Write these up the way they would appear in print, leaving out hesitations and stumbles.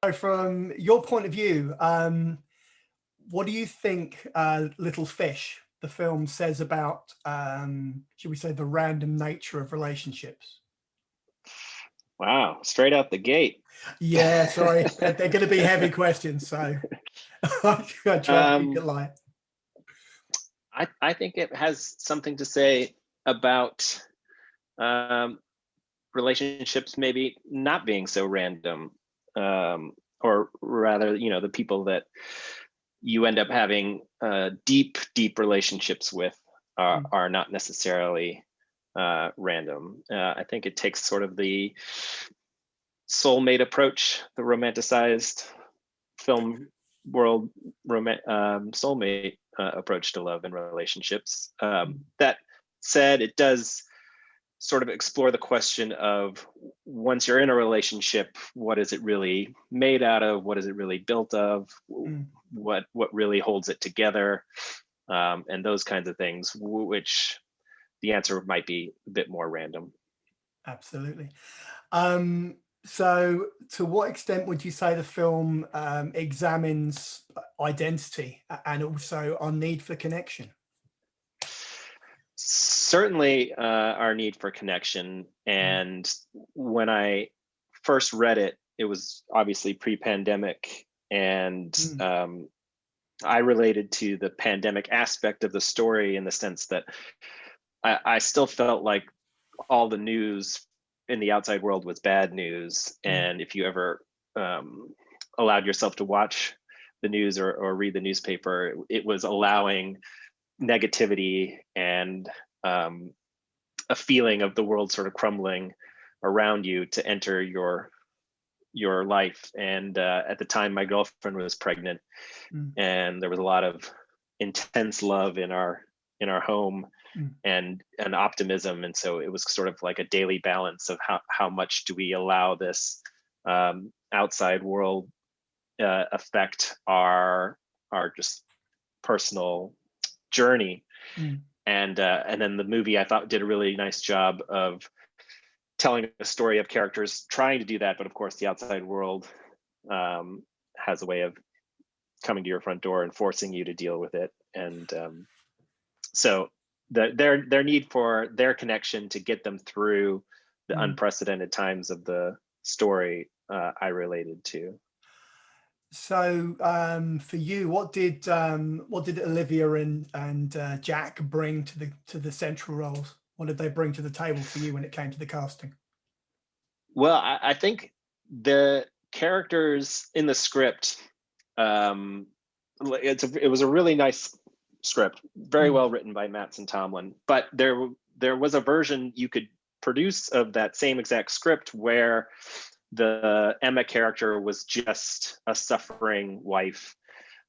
So from your point of view, what do you think Little Fish, the film, says about, should we say, the random nature of relationships? Wow, straight out the gate. Yeah, sorry, they're going to be heavy questions, so I try to keep it light. I think it has something to say about relationships maybe not being so random, or rather, the people that you end up having deep relationships with are not necessarily random. I think it takes sort of the soulmate approach, the romanticized film world soulmate approach to love and relationships. That said, it does sort of explore the question of, once you're in a relationship, what is it really made out of? What is it really built of? What really holds it together? And those kinds of things, which the answer might be a bit more random. Absolutely. So to what extent would you say the film examines identity and also our need for connection? Certainly our need for connection. And when I first read it, it was obviously pre-pandemic, and I related to the pandemic aspect of the story in the sense that I still felt like all the news in the outside world was bad news. And if you ever allowed yourself to watch the news or read the newspaper, it was allowing negativity and a feeling of the world sort of crumbling around you to enter your life. And at the time, my girlfriend was pregnant, and there was a lot of intense love in our home, and optimism. And so it was sort of like a daily balance of how much do we allow this outside world affect our just personal journey. And then the movie, I thought, did a really nice job of telling a story of characters trying to do that, but of course the outside world has a way of coming to your front door and forcing you to deal with it. And so their need for their connection to get them through the unprecedented times of the story, I related to. So for you, what did Olivia and Jack bring to the central roles? What did they bring to the table for you when it came to the casting? Well, I think the characters in the script, it was a really nice script, very well written by Mattson Tomlin. But there was a version you could produce of that same exact script where the Emma character was just a suffering wife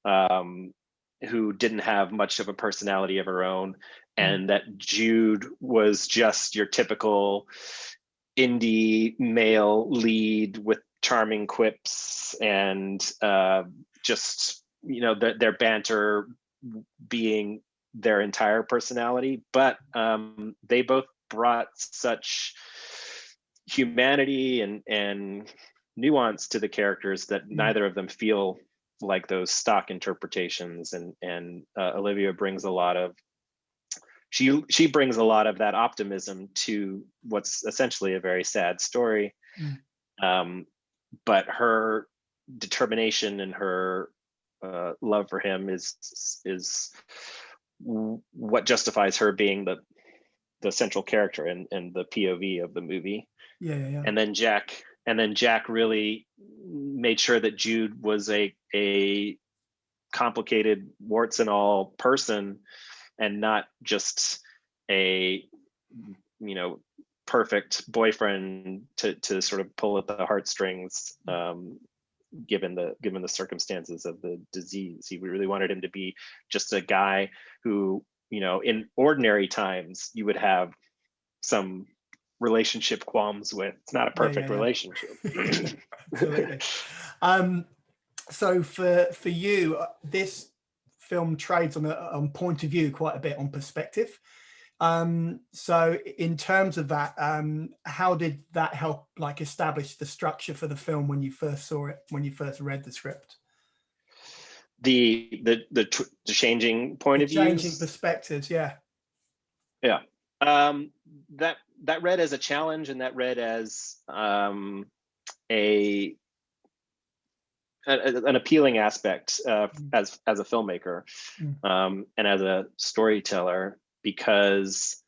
who didn't have much of a personality of her own, and that Jude was just your typical indie male lead with charming quips and just their banter being their entire personality. But they both brought such humanity and nuance to the characters that neither of them feel like those stock interpretations. And Olivia brings a lot of she brings a lot of that optimism to what's essentially a very sad story. But her determination and her love for him is what justifies her being the central character and the POV of the movie. Yeah. And then Jack really made sure that Jude was a complicated, warts and all person, and not just a perfect boyfriend to sort of pull at the heartstrings, given the circumstances of the disease. He really wanted him to be just a guy who, in ordinary times you would have some relationship qualms with. It's not a perfect relationship. Absolutely. So for you, this film trades on point of view quite a bit, on perspective. So in terms of that, how did that help like establish the structure for the film when you first saw it, when you first read the script? The changing point The of changing views. perspectives, yeah. Yeah. That read as a challenge, and that read as a an appealing aspect as a filmmaker and as a storyteller, because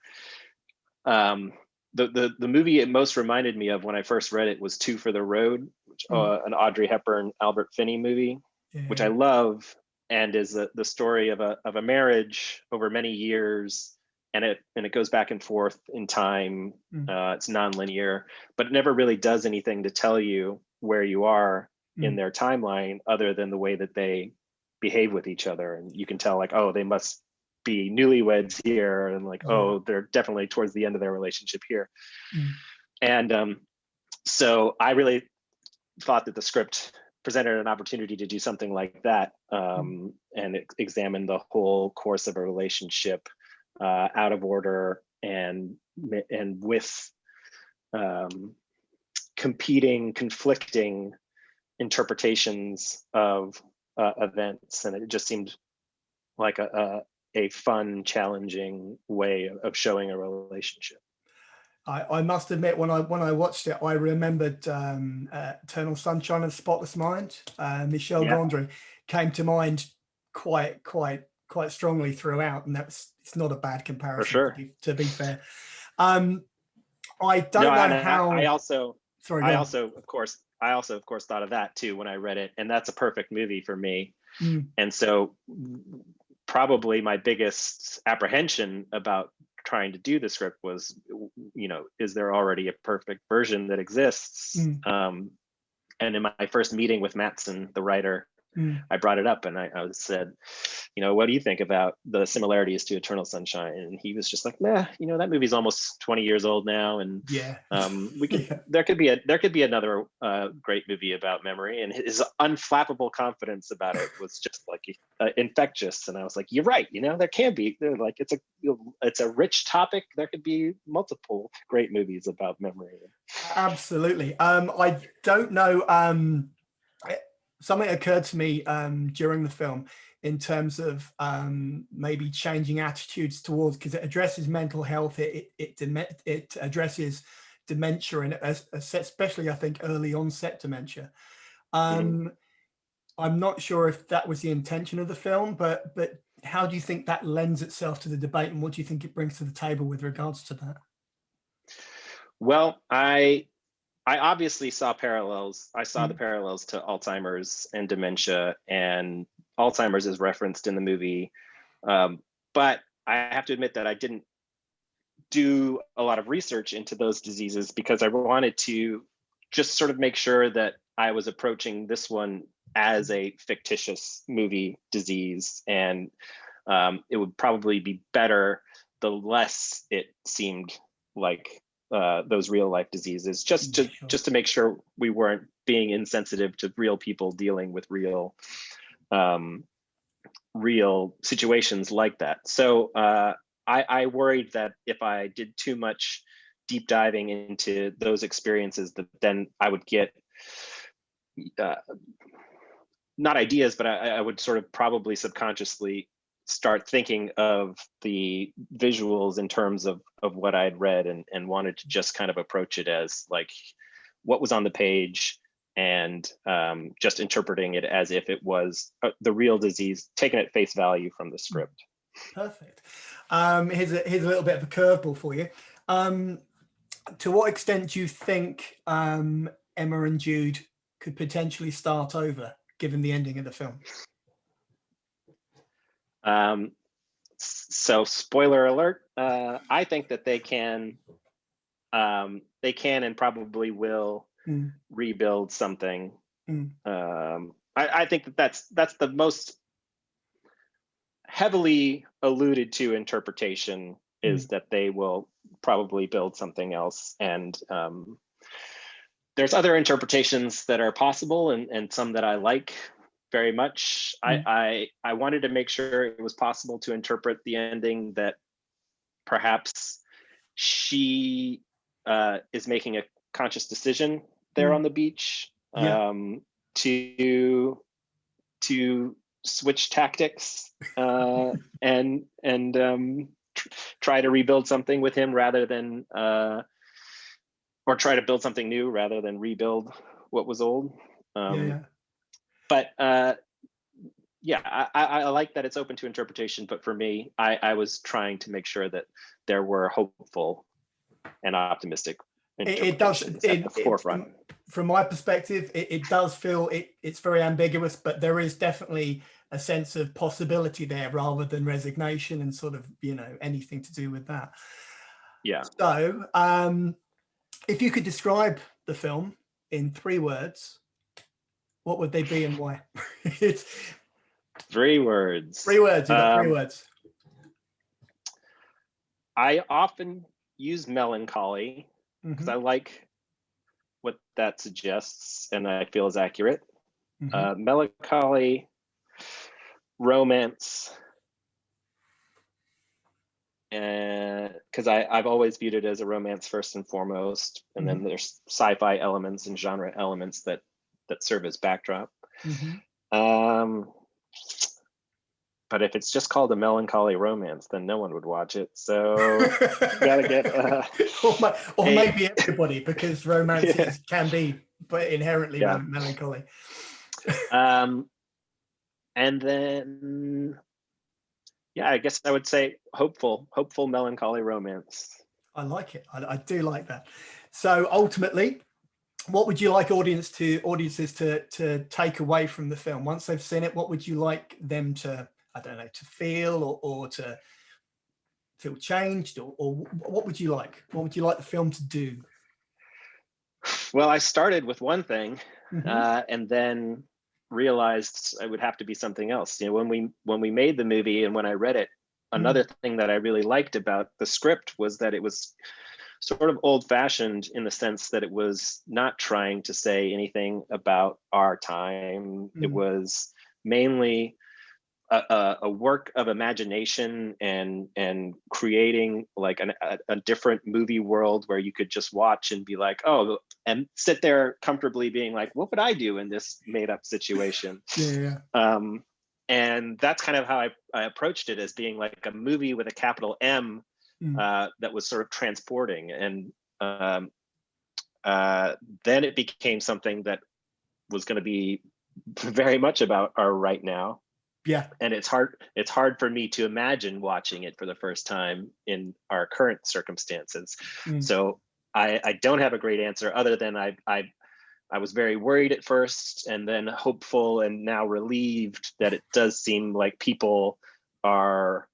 the movie it most reminded me of when I first read it was Two for the Road, which, an Audrey Hepburn, Albert Finney movie, which I love, and is the story of a marriage over many years, and it goes back and forth in time. It's nonlinear, but it never really does anything to tell you where you are in their timeline, other than the way that they behave with each other, and you can tell like, oh, they must be newlyweds here, and like, oh, they're definitely towards the end of their relationship here. And so I really thought that the script presented an opportunity to do something like that, and examine the whole course of a relationship out of order, and with conflicting interpretations of events, and it just seemed like a fun, challenging way of showing a relationship. I must admit, when I watched it, I remembered Eternal Sunshine of the Spotless Mind. Michel Gondry came to mind quite strongly throughout, and it's not a bad comparison, for sure, to be fair. I don't know how. I also of course thought of that too when I read it, and that's a perfect movie for me. And so probably my biggest apprehension about trying to do the script was, is there already a perfect version that exists? And in my first meeting with Mattson, the writer, I brought it up, and I said, what do you think about the similarities to Eternal Sunshine? And he was just like, nah, that movie's almost 20 years old now, and we could there could be another great movie about memory. And his unflappable confidence about it was just like infectious. And I was like, you're right, there can be. They're like, it's a rich topic. There could be multiple great movies about memory. Absolutely. I don't know. Something occurred to me during the film in terms of maybe changing attitudes towards, because it addresses mental health, it addresses dementia, and especially I think early onset dementia. I'm not sure if that was the intention of the film, but how do you think that lends itself to the debate, and what do you think it brings to the table with regards to that? Well, I obviously saw parallels. I saw the parallels to Alzheimer's and dementia, and Alzheimer's is referenced in the movie. But I have to admit that I didn't do a lot of research into those diseases, because I wanted to just sort of make sure that I was approaching this one as a fictitious movie disease, and it would probably be better the less it seemed like those real life diseases, just to make sure we weren't being insensitive to real people dealing with real situations like that. So I worried that if I did too much deep diving into those experiences, that then I would get not ideas, but I would sort of probably subconsciously start thinking of the visuals in terms of what I'd read, and wanted to just kind of approach it as like what was on the page, and just interpreting it as if it was the real disease, taken at face value from the script. Perfect. Here's a little bit of a curveball for you. To what extent do you think Emma and Jude could potentially start over, given the ending of the film? So spoiler alert, I think that they can and probably will rebuild something. I think that's the most heavily alluded to interpretation, is that they will probably build something else. And there's other interpretations that are possible, and some that I like very much. I wanted to make sure it was possible to interpret the ending that perhaps she is making a conscious decision there Mm. on the beach, Yeah. to switch tactics, and try to rebuild something with him rather than or try to build something new rather than rebuild what was old. Yeah. But yeah, I like that it's open to interpretation. But for me, I was trying to make sure that there were hopeful and optimistic It does. interpretations at the forefront. From my perspective, it does feel it's very ambiguous, but there is definitely a sense of possibility there rather than resignation and sort of, anything to do with that. Yeah. So, if you could describe the film in 3 words, what would they be and why? It's 3 words. 3 words. You got 3 words. I often use melancholy because I like what that suggests and I feel is accurate. Melancholy, romance, and because I've always viewed it as a romance first and foremost, and then there's sci-fi elements and genre elements that serve as backdrop. But if it's just called a melancholy romance, then no one would watch it. So gotta get or maybe everybody, because romances can be but inherently Yeah. melancholy. And then I guess I would say hopeful melancholy romance. I like it. I do like that. So ultimately, what would you like audiences to take away from the film once they've seen it? What would you like them to, I don't know, to feel or to feel changed, or what would you like? What would you like the film to do? Well, I started with one thing, and then realized it would have to be something else. When we made the movie and when I read it, another thing that I really liked about the script was that it was sort of old-fashioned in the sense that it was not trying to say anything about our time. It was mainly a work of imagination and creating like a different movie world where you could just watch and be like, oh, and sit there comfortably being like, what would I do in this made up situation? And that's kind of how I approached it, as being like a movie with a capital M, that was sort of transporting. And then it became something that was going to be very much about our right now. Yeah. And it's hard for me to imagine watching it for the first time in our current circumstances. So I don't have a great answer other than I was very worried at first, and then hopeful, and now relieved that it does seem like people are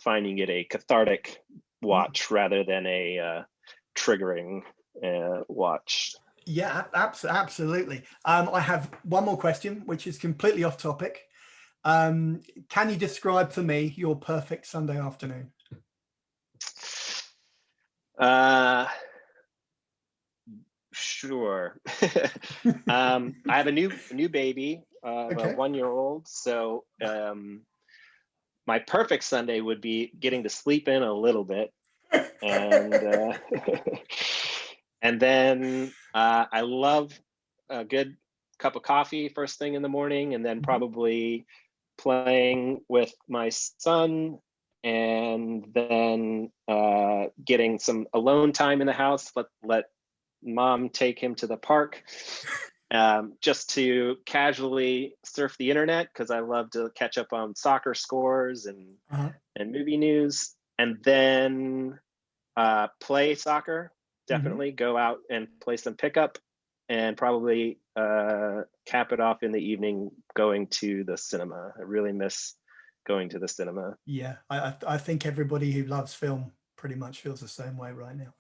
finding it a cathartic watch rather than a triggering watch. Yeah, absolutely. I have one more question, which is completely off topic. Can you describe for me your perfect Sunday afternoon? Sure. I have a new baby, a 1-year-old. So my perfect Sunday would be getting to sleep in a little bit, and and then I love a good cup of coffee first thing in the morning, and then probably playing with my son, and then getting some alone time in the house. Let mom take him to the park, just to casually surf the internet, because I love to catch up on soccer scores and movie news, and then play soccer. Definitely go out and play some pickup, and probably cap it off in the evening going to the cinema. I really miss going to the cinema. Yeah, I think everybody who loves film pretty much feels the same way right now.